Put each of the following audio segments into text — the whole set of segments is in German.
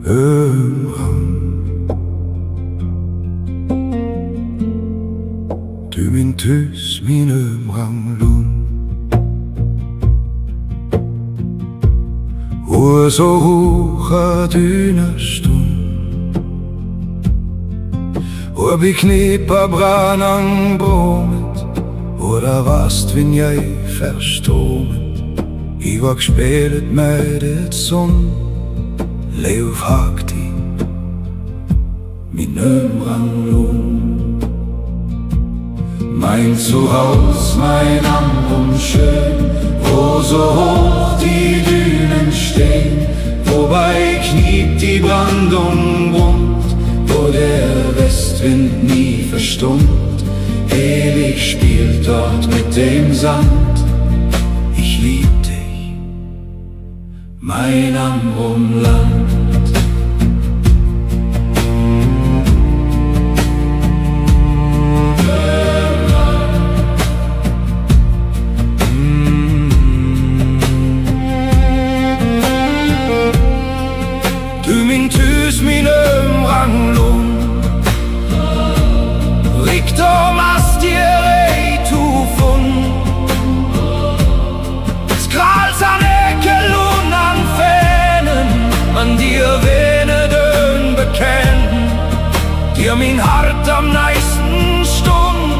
Ömran. Du min tus, min ömran lund. Och så hocha dyna stund. Och beknipa brannan bråmet. Och där vast vin jag förståmet. I vakspelet med ett sån Leofhakti, min ömran lund. Mein Zuhaus, mein Amrum schön, wo so hoch die Dünen stehen, wobei kniet die Brandung bunt, wo der Westwind nie verstummt, ewig spielt dort mit dem Sand. Ich lieb dich, mein Amrumland. Min ömran lund, riktom astir ei tu fund. Skrals an Ekel und an Fänen, man dir vene dön bekennen, dir min hart am nächsten Stund,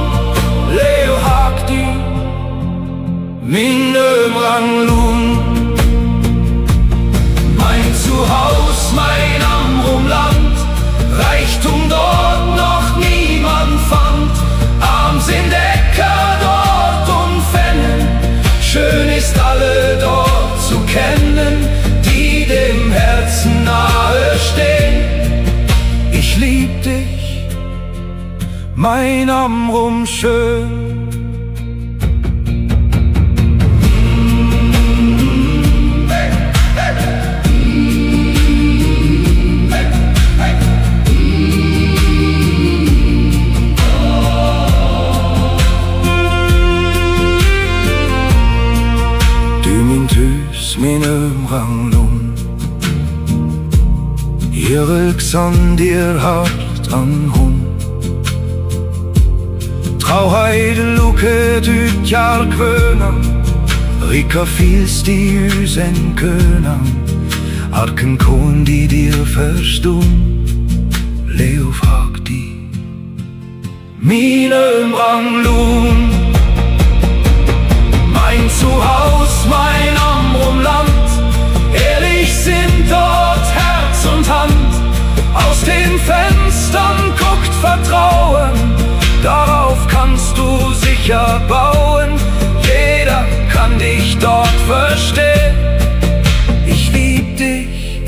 Leofhakti, min ömran lund. Mein Zuhaus, mein Amrumland, Reichtum dort noch niemand fand. Arm sind Äcker dort und Fennen, schön ist alle dort zu kennen, die dem Herzen nahe stehen. Ich lieb dich, mein Amrum schön. Min ömran lund, Eriksson dir hart an hund. Trauheide luket ut jarkvönan, Rika fils die usen könan, Arken kon die dir verstund, Leofhakti, min ömran lund. Mein Zuhaus, mein Amrumland, ehrlich sind dort Herz und Hand. Aus den Fenstern guckt Vertrauen, darauf kannst du sicher bauen. Jeder kann dich dort verstehen. Ich lieb dich,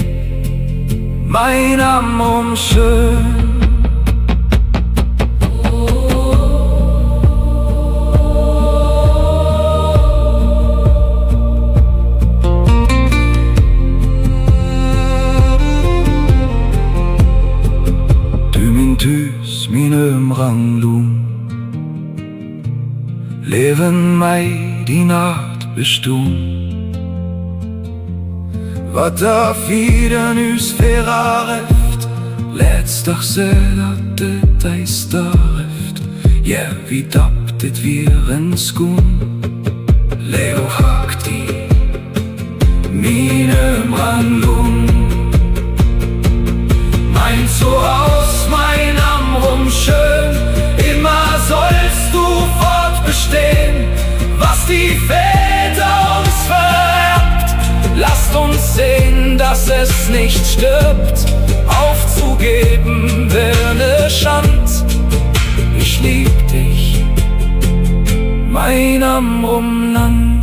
mein Amrum schön. Tus, min ömran lund, leven mig din art bestund. Vad der firen usferar eft, letztach sedat det eistar eft. Ja, vi daptet wir en skund, Leofhakti, min ömran lund. Mein Zuhaus, mein Amrum schön, immer sollst du fortbestehen, was die Väter uns vererbt. Lasst uns sehen, dass es nicht stirbt, aufzugeben wär ne Schand. Ich lieb dich, mein Amrumland.